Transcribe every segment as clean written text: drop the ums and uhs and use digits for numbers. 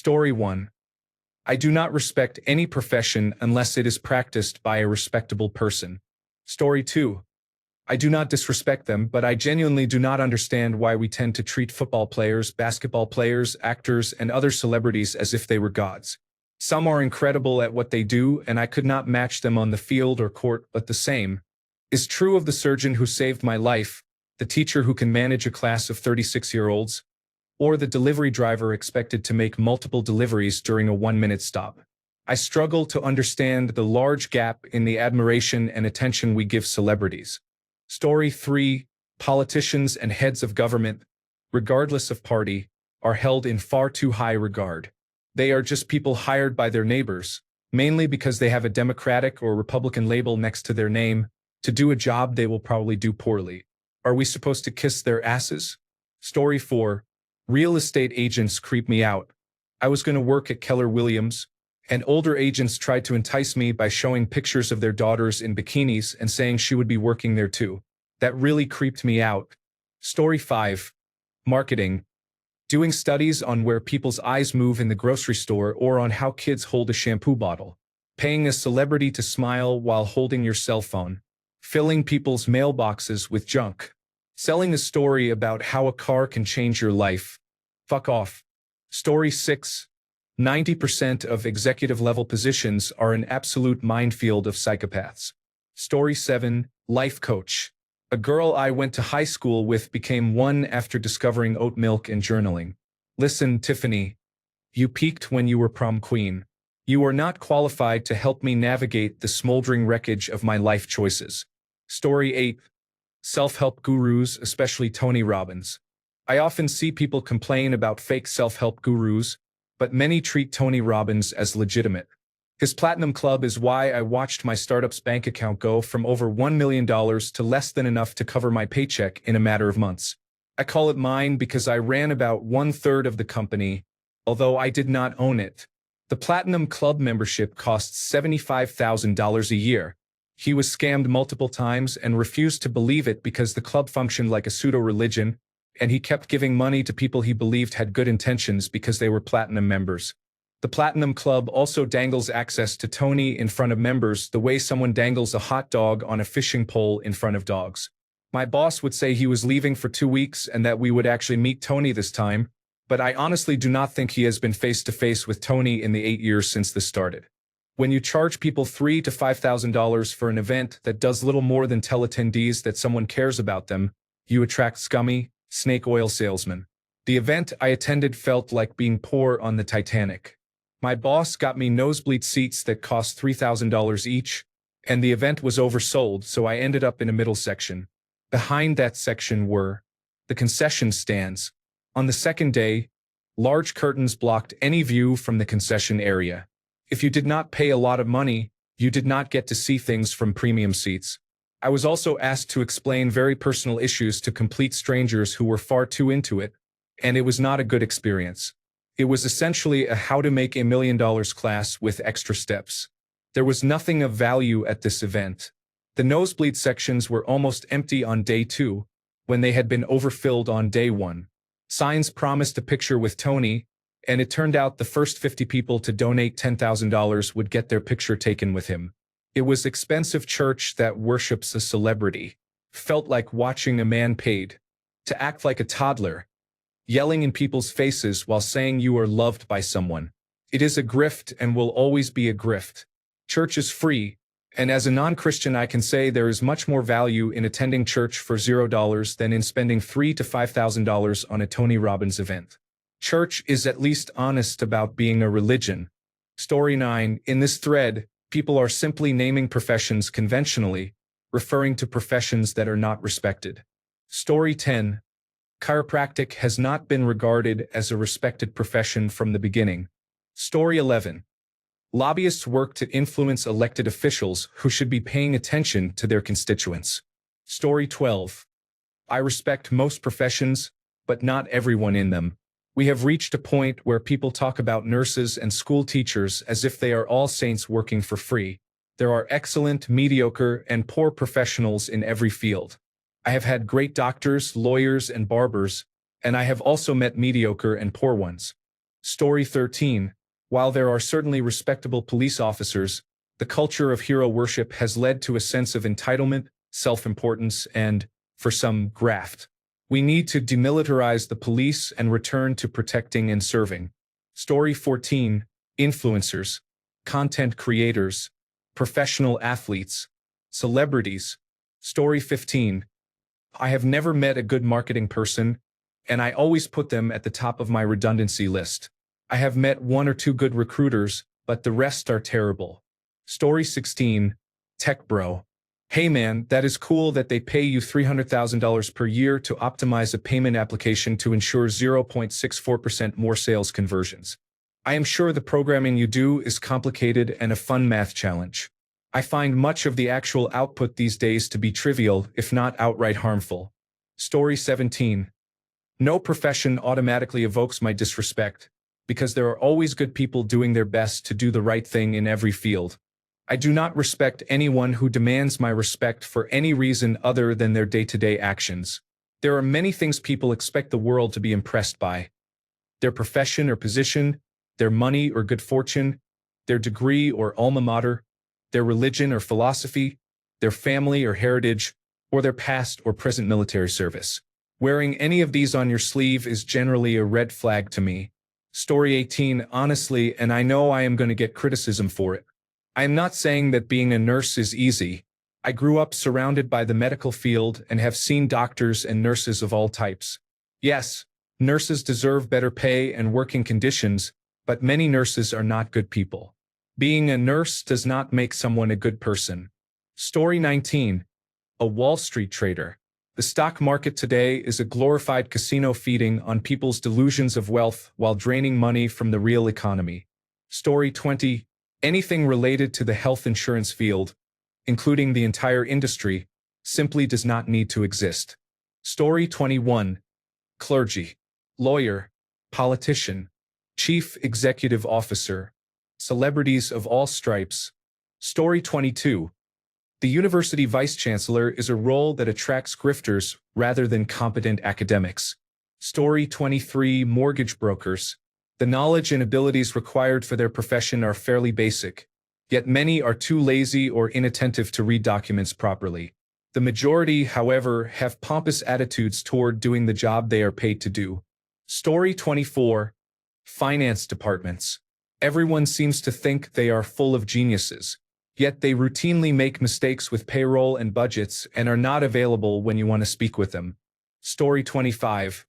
Story 1. I do not respect any profession unless it is practiced by a respectable person. Story 2. I do not disrespect them, but I genuinely do not understand why we tend to treat football players, basketball players, actors, and other celebrities as if they were gods. Some are incredible at what they do, and I could not match them on the field or court, but the same is true of the surgeon who saved my life, the teacher who can manage a class of 36-year-olds, or the delivery driver expected to make multiple deliveries during a 1-minute stop. I struggle to understand the large gap in the admiration and attention we give celebrities. Story 3. Politicians and heads of government, regardless of party, are held in far too high regard. They are just people hired by their neighbors, mainly because they have a Democratic or Republican label next to their name, to do a job they will probably do poorly. Are we supposed to kiss their asses? Story 4. Real estate agents creep me out. I was going to work at Keller Williams, and older agents tried to entice me by showing pictures of their daughters in bikinis and saying she would be working there too. That really creeped me out. Story 5. Marketing. Doing studies on where people's eyes move in the grocery store or on how kids hold a shampoo bottle. Paying a celebrity to smile while holding your cell phone. Filling people's mailboxes with junk. Selling a story about how a car can change your life. Fuck off. Story 6. 90% of executive-level positions are an absolute minefield of psychopaths. Story 7. Life coach. A girl I went to high school with became one after discovering oat milk and journaling. Listen, Tiffany. You peaked when you were prom queen. You are not qualified to help me navigate the smoldering wreckage of my life choices. Story 8. Self-help gurus, especially Tony Robbins. I often see people complain about fake self-help gurus, but many treat Tony Robbins as legitimate. His Platinum Club is why I watched my startup's bank account go from over $1 million to less than enough to cover my paycheck in a matter of months. I call it mine because I ran about 1/3 of the company, although I did not own it. The Platinum Club membership costs $75,000 a year. He was scammed multiple times and refused to believe it because the club functioned like a pseudo-religion, and he kept giving money to people he believed had good intentions because they were Platinum members. The Platinum Club also dangles access to Tony in front of members the way someone dangles a hot dog on a fishing pole in front of dogs. My boss would say he was leaving for 2 weeks and that we would actually meet Tony this time, but I honestly do not think he has been face-to-face with Tony in the 8 years since this started. When you charge people $3,000 to $5,000 for an event that does little more than tell attendees that someone cares about them, you attract scummy, snake oil salesmen. The event I attended felt like being poor on the Titanic. My boss got me nosebleed seats that cost $3,000 each, and the event was oversold, so I ended up in a middle section. Behind that section were the concession stands. On the second day, large curtains blocked any view from the concession area. If you did not pay a lot of money, you did not get to see things from premium seats. I was also asked to explain very personal issues to complete strangers who were far too into it, and it was not a good experience. It was essentially a how to make $1 million class with extra steps. There was nothing of value at this event. The nosebleed sections were almost empty on day 2, when they had been overfilled on day 1. Signs promised a picture with Tony, and it turned out the first 50 people to donate $10,000 would get their picture taken with him. It was expensive church that worships a celebrity. Felt like watching a man paid to act like a toddler, yelling in people's faces while saying you are loved by someone. It is a grift and will always be a grift. Church is free, and as a non-Christian I can say there is much more value in attending church for $0 than in spending $3,000 to $5,000 on a Tony Robbins event. Church is at least honest about being a religion. Story 9. In this thread, people are simply naming professions conventionally, referring to professions that are not respected. Story 10. Chiropractic has not been regarded as a respected profession from the beginning. Story 11. Lobbyists work to influence elected officials who should be paying attention to their constituents. Story 12. I respect most professions, but not everyone in them. We have reached a point where people talk about nurses and school teachers as if they are all saints working for free. There are excellent, mediocre, and poor professionals in every field. I have had great doctors, lawyers, and barbers, and I have also met mediocre and poor ones. Story 13. While there are certainly respectable police officers, the culture of hero worship has led to a sense of entitlement, self-importance, and, for some, graft. We need to demilitarize the police and return to protecting and serving. Story 14. Influencers, content creators, professional athletes, celebrities. Story 15. I have never met a good marketing person, and I always put them at the top of my redundancy list. I have met one or two good recruiters, but the rest are terrible. Story 16. Tech bro. Hey man, that is cool that they pay you $300,000 per year to optimize a payment application to ensure 0.64% more sales conversions. I am sure the programming you do is complicated and a fun math challenge. I find much of the actual output these days to be trivial, if not outright harmful. Story 17. No profession automatically evokes my disrespect, because there are always good people doing their best to do the right thing in every field. I do not respect anyone who demands my respect for any reason other than their day-to-day actions. There are many things people expect the world to be impressed by. Their profession or position, their money or good fortune, their degree or alma mater, their religion or philosophy, their family or heritage, or their past or present military service. Wearing any of these on your sleeve is generally a red flag to me. Story 18. Honestly, and I know I am going to get criticism for it, I am not saying that being a nurse is easy. I grew up surrounded by the medical field and have seen doctors and nurses of all types. Yes, nurses deserve better pay and working conditions, but many nurses are not good people. Being a nurse does not make someone a good person. Story 19. A Wall Street trader. The stock market today is a glorified casino feeding on people's delusions of wealth while draining money from the real economy. Story 20. Anything related to the health insurance field, including the entire industry, simply does not need to exist. Story 21. Clergy, lawyer, politician, chief executive officer, celebrities of all stripes. Story 22. The university vice-chancellor is a role that attracts grifters rather than competent academics. Story 23. Mortgage brokers. The knowledge and abilities required for their profession are fairly basic, yet many are too lazy or inattentive to read documents properly. The majority, however, have pompous attitudes toward doing the job they are paid to do. Story 24. Finance departments. Everyone seems to think they are full of geniuses, yet they routinely make mistakes with payroll and budgets and are not available when you want to speak with them. Story 25.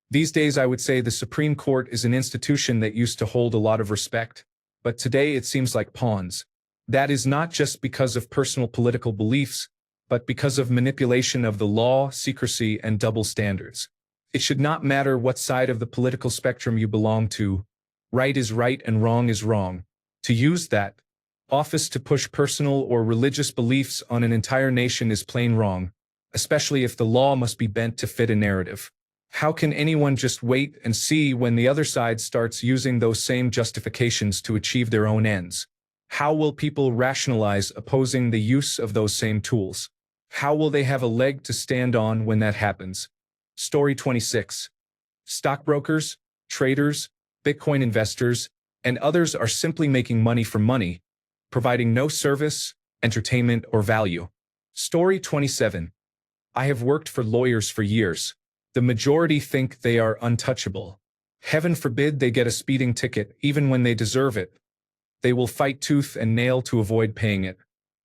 These days I would say the Supreme Court is an institution that used to hold a lot of respect, but today it seems like pawns. That is not just because of personal political beliefs, but because of manipulation of the law, secrecy, and double standards. It should not matter what side of the political spectrum you belong to. Right is right and wrong is wrong. To use that office to push personal or religious beliefs on an entire nation is plain wrong, especially if the law must be bent to fit a narrative. How can anyone just wait and see when the other side starts using those same justifications to achieve their own ends? How will people rationalize opposing the use of those same tools? How will they have a leg to stand on when that happens? Story 26. Stockbrokers, traders, Bitcoin investors, and others are simply making money for money, providing no service, entertainment, or value. Story 27. I have worked for lawyers for years. The majority think they are untouchable. Heaven forbid they get a speeding ticket even when they deserve it. They will fight tooth and nail to avoid paying it.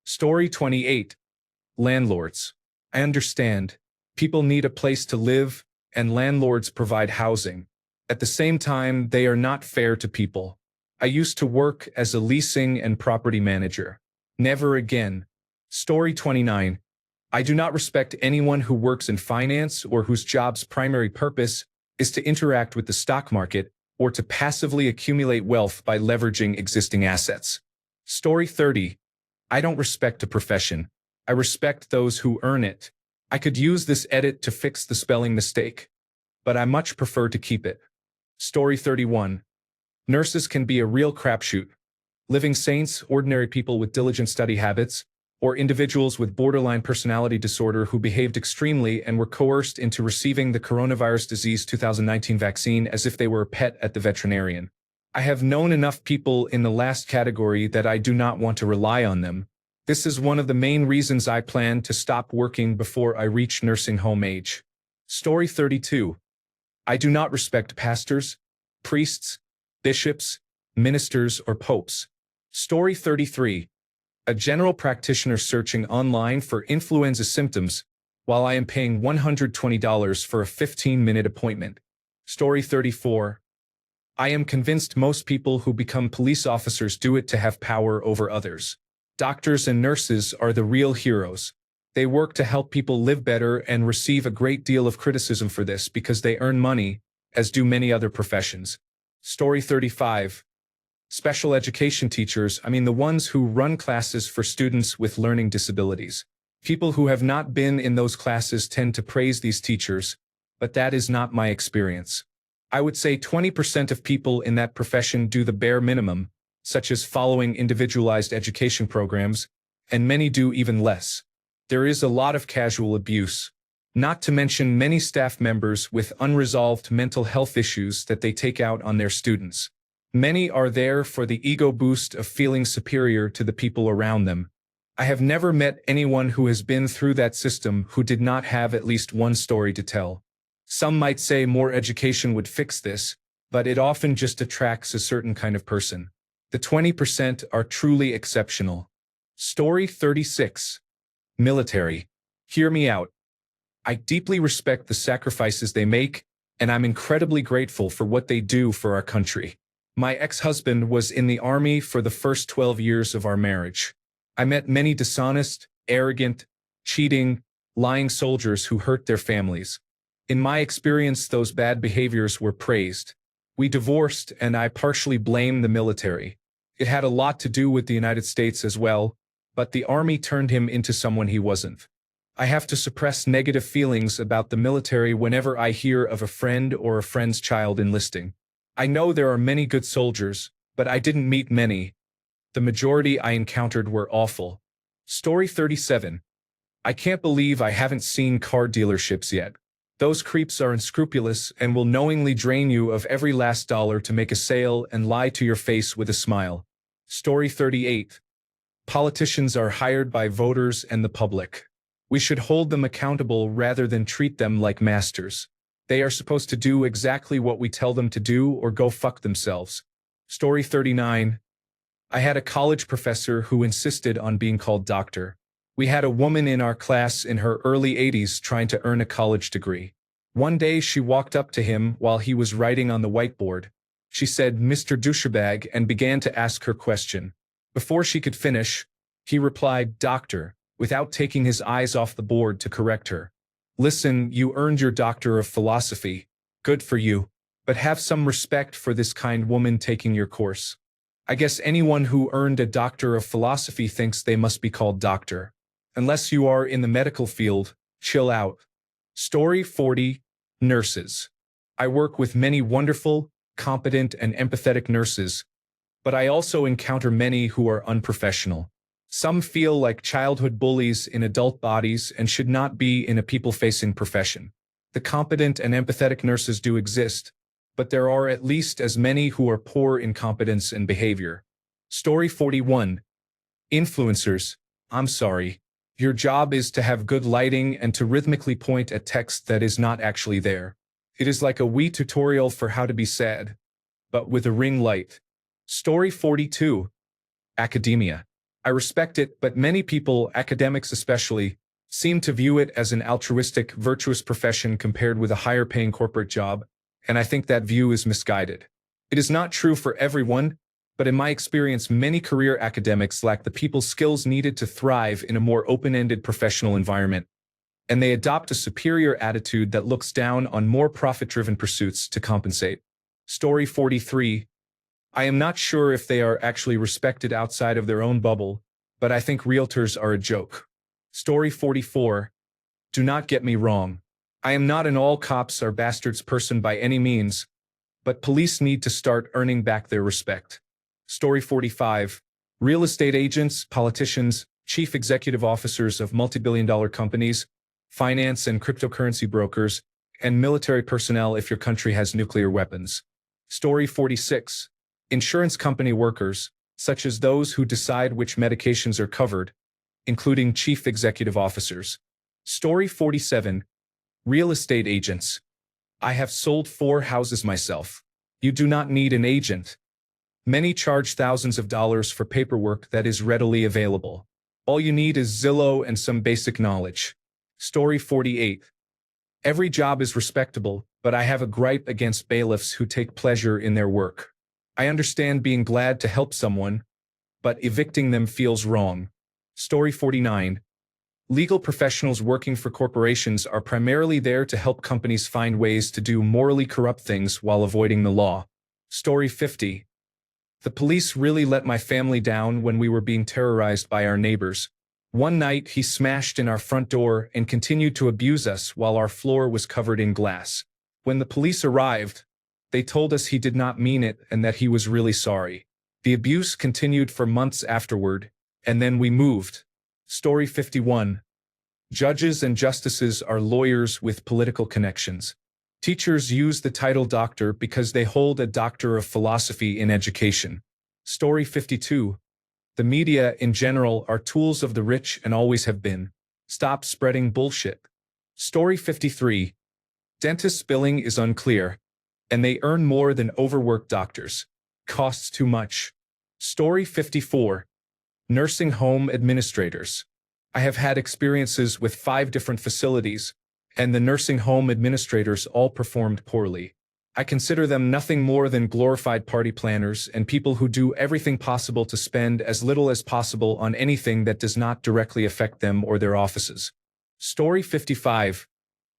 Story 28. Landlords. I understand. People need a place to live, and landlords provide housing. At the same time, they are not fair to people. I used to work as a leasing and property manager. Never again. Story 29. I do not respect anyone who works in finance or whose job's primary purpose is to interact with the stock market or to passively accumulate wealth by leveraging existing assets. Story 30. I don't respect a profession. I respect those who earn it. I could use this edit to fix the spelling mistake, but I much prefer to keep it. Story 31. Nurses can be a real crapshoot. Living saints, ordinary people with diligent study habits, or individuals with borderline personality disorder who behaved extremely and were coerced into receiving the coronavirus disease 2019 vaccine as if they were a pet at the veterinarian. I have known enough people in the last category that I do not want to rely on them. This is one of the main reasons I plan to stop working before I reach nursing home age. Story 32. I do not respect pastors, priests, bishops, ministers, or popes. Story 33. A general practitioner searching online for influenza symptoms while I am paying $120 for a 15-minute appointment. Story 34. I am convinced most people who become police officers do it to have power over others. Doctors and nurses are the real heroes. They work to help people live better and receive a great deal of criticism for this because they earn money, as do many other professions. Story 35. Special education teachers, the ones who run classes for students with learning disabilities. People who have not been in those classes tend to praise these teachers, but that is not my experience. I would say 20% of people in that profession do the bare minimum, such as following individualized education programs, and many do even less. There is a lot of casual abuse, not to mention many staff members with unresolved mental health issues that they take out on their students. Many are there for the ego boost of feeling superior to the people around them. I have never met anyone who has been through that system who did not have at least one story to tell. Some might say more education would fix this, but it often just attracts a certain kind of person. The 20% are truly exceptional. Story 36. Military. Hear me out. I deeply respect the sacrifices they make, and I'm incredibly grateful for what they do for our country. My ex-husband was in the Army for the first 12 years of our marriage. I met many dishonest, arrogant, cheating, lying soldiers who hurt their families. In my experience, those bad behaviors were praised. We divorced, and I partially blame the military. It had a lot to do with the United States as well, but the Army turned him into someone he wasn't. I have to suppress negative feelings about the military whenever I hear of a friend or a friend's child enlisting. I know there are many good soldiers, but I didn't meet many. The majority I encountered were awful. Story 37. I can't believe I haven't seen car dealerships yet. Those creeps are unscrupulous and will knowingly drain you of every last dollar to make a sale and lie to your face with a smile. Story 38. Politicians are hired by voters and the public. We should hold them accountable rather than treat them like masters. They are supposed to do exactly what we tell them to do or go fuck themselves. Story 39. I had a college professor who insisted on being called doctor. We had a woman in our class in her early 80s trying to earn a college degree. One day she walked up to him while he was writing on the whiteboard. She said, "Mr. Douchebag," and began to ask her question. Before she could finish, he replied, "Doctor," without taking his eyes off the board to correct her. "Listen, you earned your Doctor of Philosophy. Good for you. But have some respect for this kind woman taking your course. I guess anyone who earned a Doctor of Philosophy thinks they must be called doctor. Unless you are in the medical field, chill out." Story 40. Nurses. I work with many wonderful, competent, and empathetic nurses, but I also encounter many who are unprofessional. Some feel like childhood bullies in adult bodies and should not be in a people-facing profession. The competent and empathetic nurses do exist, but there are at least as many who are poor in competence and behavior. Story 41. Influencers. I'm sorry. Your job is to have good lighting and to rhythmically point at text that is not actually there. It is like a Wii tutorial for how to be sad, but with a ring light. Story 42. Academia. I respect it, but many people, academics especially, seem to view it as an altruistic, virtuous profession compared with a higher-paying corporate job, and I think that view is misguided. It is not true for everyone, but in my experience, many career academics lack the people skills needed to thrive in a more open-ended professional environment, and they adopt a superior attitude that looks down on more profit-driven pursuits to compensate. Story 43. I am not sure if they are actually respected outside of their own bubble, but I think realtors are a joke. Story 44. Do not get me wrong. I am not an all cops are bastards person by any means, but police need to start earning back their respect. Story 45. Real estate agents, politicians, chief executive officers of multi-billion-dollar companies, finance and cryptocurrency brokers, and military personnel if your country has nuclear weapons. Story 46. Insurance company workers, such as those who decide which medications are covered, including chief executive officers. Story 47. Real estate agents. I have sold 4 houses myself. You do not need an agent. Many charge thousands of dollars for paperwork that is readily available. All you need is Zillow and some basic knowledge. Story 48. Every job is respectable, but I have a gripe against bailiffs who take pleasure in their work. I understand being glad to help someone, but evicting them feels wrong. Story 49. Legal professionals working for corporations are primarily there to help companies find ways to do morally corrupt things while avoiding the law. Story 50. The police really let my family down when we were being terrorized by our neighbors. One night, he smashed in our front door and continued to abuse us while our floor was covered in glass. When the police arrived, they told us he did not mean it and that he was really sorry. The abuse continued for months afterward, and then we moved. Story 51. Judges and justices are lawyers with political connections. Teachers use the title doctor because they hold a doctor of philosophy in education. Story 52. The media in general are tools of the rich and always have been. Stop spreading bullshit. Story 53. Dentists' billing is unclear, and they earn more than overworked doctors. Costs too much. Story 54. Nursing home administrators. I have had experiences with 5 different facilities, and the nursing home administrators all performed poorly. I consider them nothing more than glorified party planners and people who do everything possible to spend as little as possible on anything that does not directly affect them or their offices. Story 55.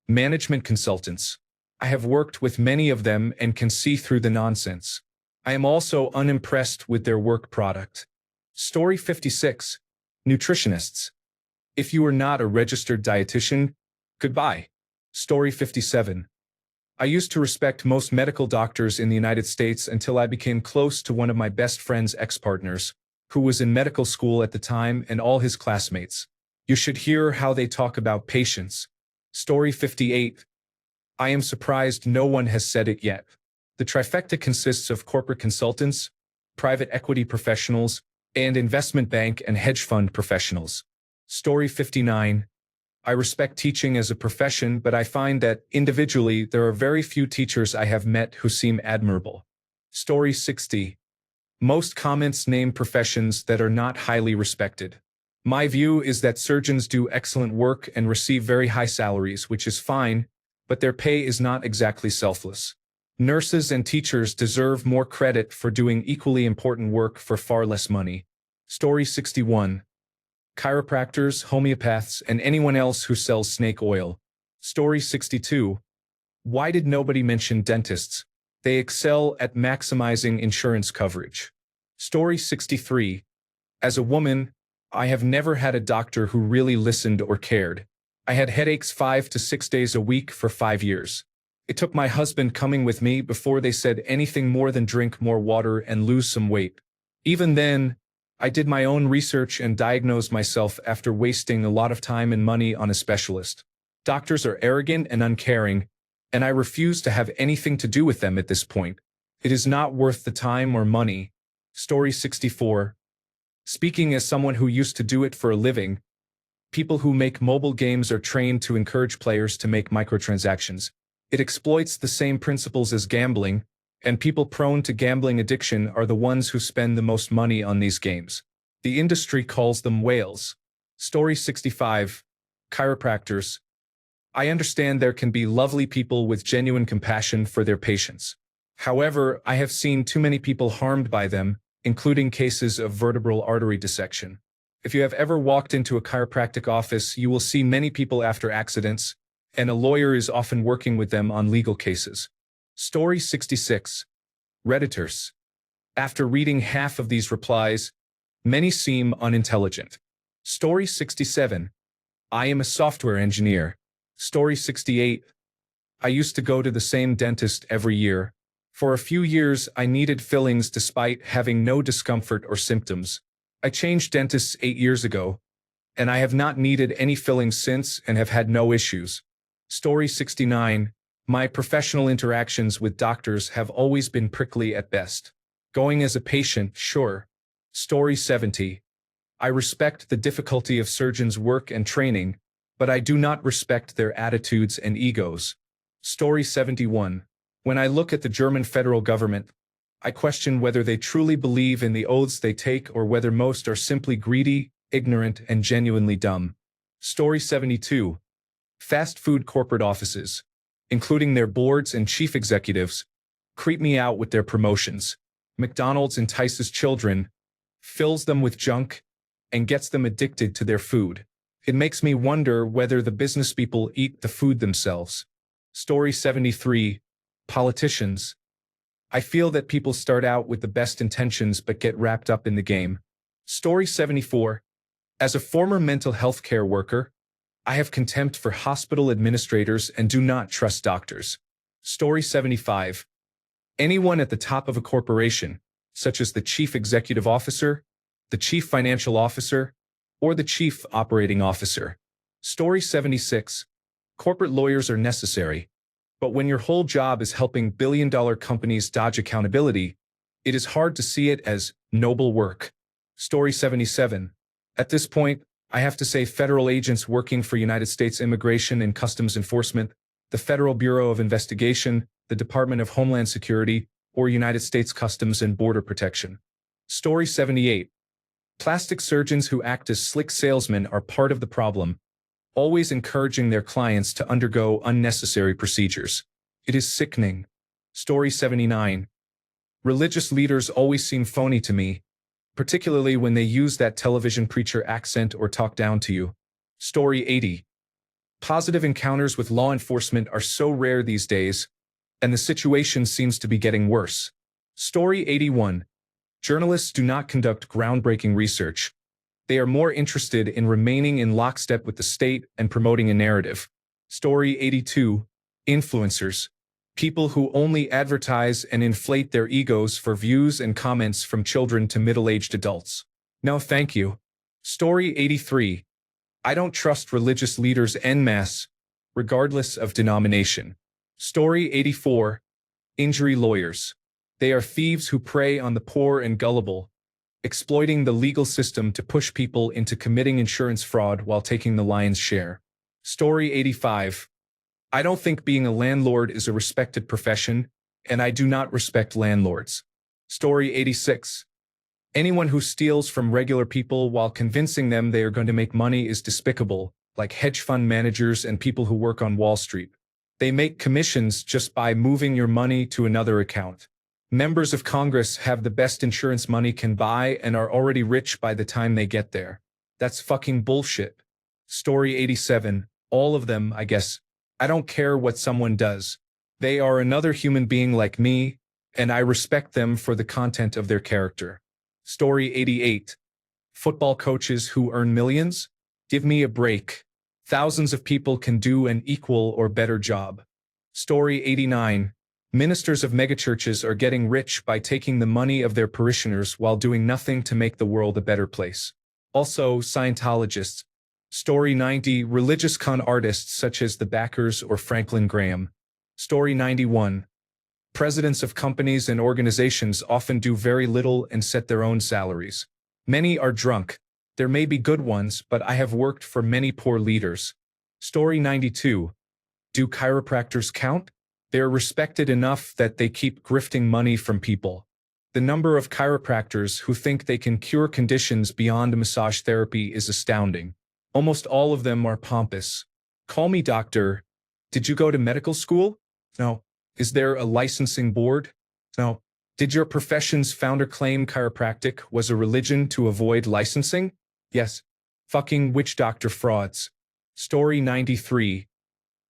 Management consultants. I have worked with many of them and can see through the nonsense. I am also unimpressed with their work product. Story 56. Nutritionists. If you are not a registered dietitian, goodbye. Story 57. I used to respect most medical doctors in the United States until I became close to one of my best friend's ex-partners, who was in medical school at the time, and all his classmates. You should hear how they talk about patients. Story 58. I am surprised no one has said it yet. The trifecta consists of corporate consultants, private equity professionals, and investment bank and hedge fund professionals. Story 59. I respect teaching as a profession, but I find that, individually, there are very few teachers I have met who seem admirable. Story 60. Most comments name professions that are not highly respected. My view is that surgeons do excellent work and receive very high salaries, which is fine, but their pay is not exactly selfless. Nurses and teachers deserve more credit for doing equally important work for far less money. Story 61. Chiropractors, homeopaths, and anyone else who sells snake oil. Story 62. Why did nobody mention dentists? They excel at maximizing insurance coverage. Story 63. As a woman, I have never had a doctor who really listened or cared. I had headaches 5 to 6 days a week for 5 years. It took my husband coming with me before they said anything more than drink more water and lose some weight. Even then, I did my own research and diagnosed myself after wasting a lot of time and money on a specialist. Doctors are arrogant and uncaring, and I refuse to have anything to do with them at this point. It is not worth the time or money. Story 64. Speaking as someone who used to do it for a living, people who make mobile games are trained to encourage players to make microtransactions. It exploits the same principles as gambling, and people prone to gambling addiction are the ones who spend the most money on these games. The industry calls them whales. Story 65. Chiropractors. I understand there can be lovely people with genuine compassion for their patients. However, I have seen too many people harmed by them, including cases of vertebral artery dissection. If you have ever walked into a chiropractic office, you will see many people after accidents, and a lawyer is often working with them on legal cases. Story 66. Redditors. After reading half of these replies, many seem unintelligent. Story 67. I am a software engineer. Story 68. I used to go to the same dentist every year. For a few years, I needed fillings despite having no discomfort or symptoms. I changed dentists 8 years ago, and I have not needed any fillings since and have had no issues. Story 69. My professional interactions with doctors have always been prickly at best. Going as a patient, sure. Story 70. I respect the difficulty of surgeons' work and training, but I do not respect their attitudes and egos. Story 71. When I look at the German federal government, I question whether they truly believe in the oaths they take or whether most are simply greedy, ignorant, and genuinely dumb. Story 72. Fast food corporate offices, including their boards and chief executives, creep me out with their promotions. McDonald's entices children, fills them with junk, and gets them addicted to their food. It makes me wonder whether the business people eat the food themselves. Story 73. Politicians. I feel that people start out with the best intentions but get wrapped up in the game. Story 74. As a former mental health care worker, I have contempt for hospital administrators and do not trust doctors. Story 75. Anyone at the top of a corporation, such as the chief executive officer, the chief financial officer, or the chief operating officer. Story 76. Corporate lawyers are necessary, but when your whole job is helping billion-dollar companies dodge accountability, it is hard to see it as noble work. Story 77. At this point, I have to say federal agents working for United States Immigration and Customs Enforcement, the Federal Bureau of Investigation, the Department of Homeland Security, or United States Customs and Border Protection. Story 78. Plastic surgeons who act as slick salesmen are part of the problem, always encouraging their clients to undergo unnecessary procedures. It is sickening. Story 79. Religious leaders always seem phony to me, particularly when they use that television preacher accent or talk down to you. Story 80. Positive encounters with law enforcement are so rare these days, and the situation seems to be getting worse. Story 81. Journalists do not conduct groundbreaking research. They are more interested in remaining in lockstep with the state and promoting a narrative. Story 82. Influencers. People who only advertise and inflate their egos for views and comments from children to middle-aged adults. No, thank you. Story 83. I don't trust religious leaders en masse, regardless of denomination. Story 84. Injury lawyers. They are thieves who prey on the poor and gullible, exploiting the legal system to push people into committing insurance fraud while taking the lion's share. Story 85. I don't think being a landlord is a respected profession, and I do not respect landlords. Story 86. Anyone who steals from regular people while convincing them they are going to make money is despicable, like hedge fund managers and people who work on Wall Street. They make commissions just by moving your money to another account. Members of Congress have the best insurance money can buy and are already rich by the time they get there. That's fucking bullshit. Story 87. All of them, I guess. I don't care what someone does. They are another human being like me, and I respect them for the content of their character. Story 88. Football coaches who earn millions? Give me a break. Thousands of people can do an equal or better job. Story 89. Ministers of megachurches are getting rich by taking the money of their parishioners while doing nothing to make the world a better place. Also, Scientologists. Story 90. Religious con artists such as the Backers or Franklin Graham. Story 91. Presidents of companies and organizations often do very little and set their own salaries. Many are drunk. There may be good ones, but I have worked for many poor leaders. Story 92. Do chiropractors count? They are respected enough that they keep grifting money from people. The number of chiropractors who think they can cure conditions beyond massage therapy is astounding. Almost all of them are pompous. Call me doctor. Did you go to medical school? No. Is there a licensing board? No. Did your profession's founder claim chiropractic was a religion to avoid licensing? Yes. Fucking witch doctor frauds. Story 93.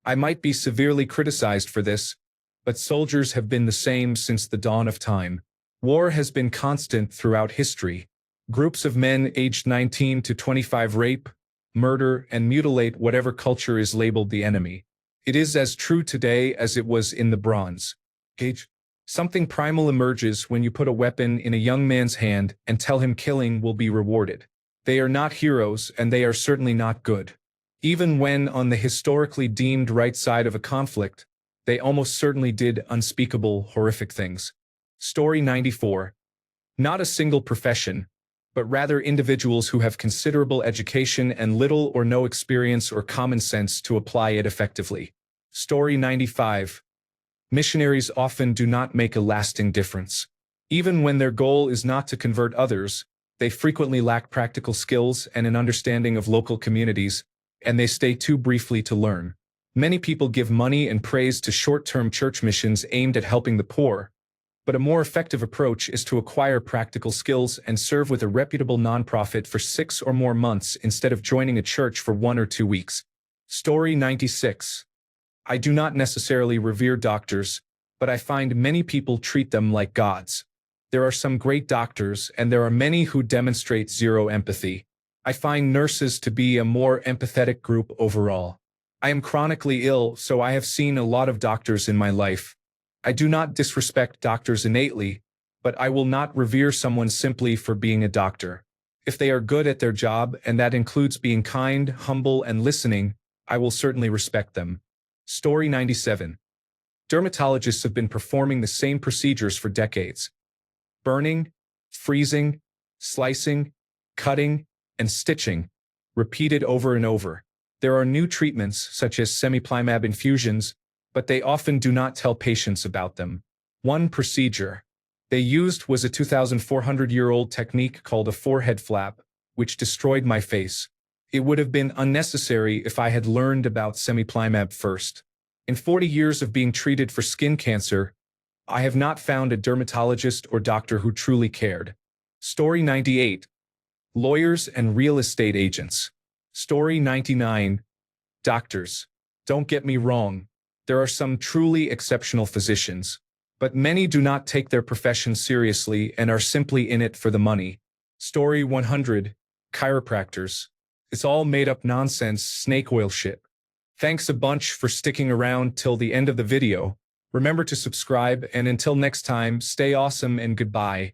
I might be severely criticized for this, but soldiers have been the same since the dawn of time. War has been constant throughout history. Groups of men aged 19 to 25 rape, murder, and mutilate whatever culture is labeled the enemy. It is as true today as it was in the Bronze Age. Something primal emerges when you put a weapon in a young man's hand and tell him killing will be rewarded. They are not heroes, and they are certainly not good. Even when on the historically deemed right side of a conflict, they almost certainly did unspeakable, horrific things. Story 94. Not a single profession, but rather individuals who have considerable education and little or no experience or common sense to apply it effectively. Story 95. Missionaries often do not make a lasting difference. Even when their goal is not to convert others, they frequently lack practical skills and an understanding of local communities, and they stay too briefly to learn. Many people give money and praise to short-term church missions aimed at helping the poor, but a more effective approach is to acquire practical skills and serve with a reputable nonprofit for 6 or more months instead of joining a church for 1 or 2 weeks. Story 96. I do not necessarily revere doctors, but I find many people treat them like gods. There are some great doctors, and there are many who demonstrate zero empathy. I find nurses to be a more empathetic group overall. I am chronically ill, so I have seen a lot of doctors in my life. I do not disrespect doctors innately, but I will not revere someone simply for being a doctor. If they are good at their job, and that includes being kind, humble, and listening, I will certainly respect them. Story 97. Dermatologists have been performing the same procedures for decades. Burning, freezing, slicing, cutting, and stitching, repeated over and over. There are new treatments, such as semiplimab infusions, but they often do not tell patients about them. One procedure they used was a 2,400-year-old technique called a forehead flap, which destroyed my face. It would have been unnecessary if I had learned about semiplimab first. In 40 years of being treated for skin cancer, I have not found a dermatologist or doctor who truly cared. Story 98. Lawyers and real estate agents. Story 99. Doctors. Don't get me wrong. There are some truly exceptional physicians, but many do not take their profession seriously and are simply in it for the money. Story 100. Chiropractors. It's all made-up nonsense, snake oil shit. Thanks a bunch for sticking around till the end of the video. Remember to subscribe, and until next time, stay awesome and goodbye.